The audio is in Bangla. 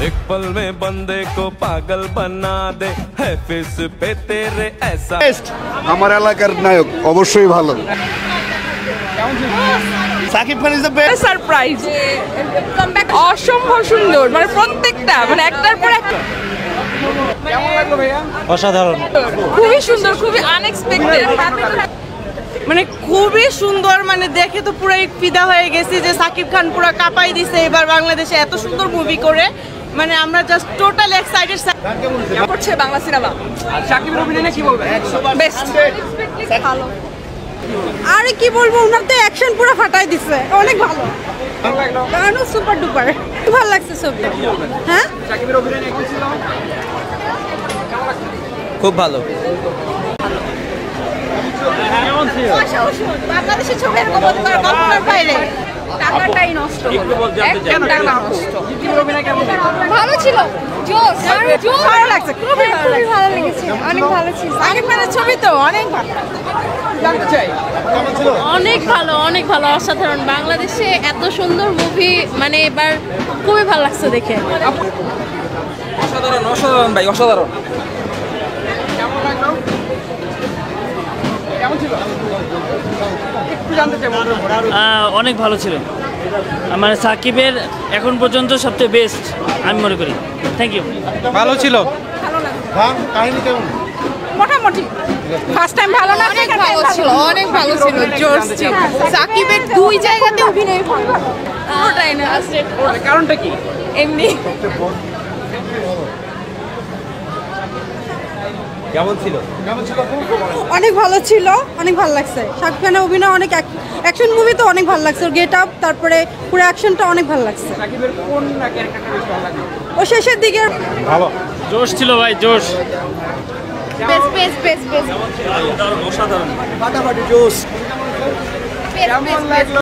एक पल में बंदे को पागल बना दे है फेस पे तेरे ऐसा। আমার এলাকার নায়ক অবশ্যই ভালো। Shakib Khan is the best. Surprise comeback অসম্ভব সুন্দর, মানে প্রত্যেকটা মানে একটার পর একটা। কেমন লাগলো ভাইয়া? অসাধারণ, খুবই সুন্দর, খুবই আনএক্সপেক্টেড, মানে খুবই সুন্দর, মানে দেখে তো পুরো ফিদা হয়ে গেছি যে সাকিব খান পুরো কাঁপাই দিছে এবার বাংলাদেশে এত সুন্দর মুভি করে, মানে আমরা জাস্ট টোটাল এক্সাইটেড করছে বাংলা সিনেমা। সাকিবের অভিনয় কি বলবেন? বেস্ট, ভালো। আরে কি বলবো, ওনার তো অ্যাকশন পুরো ফাটাই দিছে, অনেক ভালো। ভালো লাগলো? গানও সুপার ডুপার, ভালো লাগছে ছবি। হ্যাঁ, সাকিবের অভিনয় কেমন ছিল? খুব ভালো। বাংলাদেশের ছবি এরকম হতে পারে কল্পনার বাইরে। টাকাটাই নষ্ট, একদম টাকা নষ্ট। সাকিবের অভিনয় কেমন ছিল? ভালো ছিল, জোস, ভালো লাগছে, খুবই ভালো লেগেছে, অনেক ভালো ছিল। সাকিব খানের ছবি তো অনেক ভালো। জানতে চাই অনেক ভালো, অনেক ভালো, অসাধারণ। বাংলাদেশে এত সুন্দর মুভি মানে এবার খুবই ভালো লাগছে দেখে। অসাধারণ, অসাধারণ ভাই, অসাধারণ। কেমন লাগলো? কেমন ছিল? একটু জানতে চাই। অনেক ভালো ছিল, মানে সাকিবের এখন পর্যন্ত সবচেয়ে বেস্ট আমি মনে করি। Thank you. ভালো ছিল। কাহিনী কেমন? মোটামুটি ফার্স্ট টাইম ভালো না, অনেক ভালো ছিল, অনেক ভালো ছিল, জোস ছিল। সাকিবের দুই জায়গাতে অভিনয় ভালো, পুরোটাই না। কারণটা কি? এমনি কেমন ছিল? অনেক ভালো ছিল, অনেক ভালো লাগছে। শাকিব খানের অভিনয় অনেক অ্যাকশন মুভি তো অনেক ভালো লাগছে, ওর গেট আপ তারপরে পুরো অ্যাকশনটা অনেক ভালো লাগছে। সাকিবের কোন ক্যারেক্টারটা বেশি ভালো লাগলো? ও শেষের দিকে ভালো। জোশ ছিল ভাই, জোশ। বেস্ট বেস্ট বেস্ট বেস্ট অসাধারণ। ফাটাফাটি জোশ। কেমন লাগলো?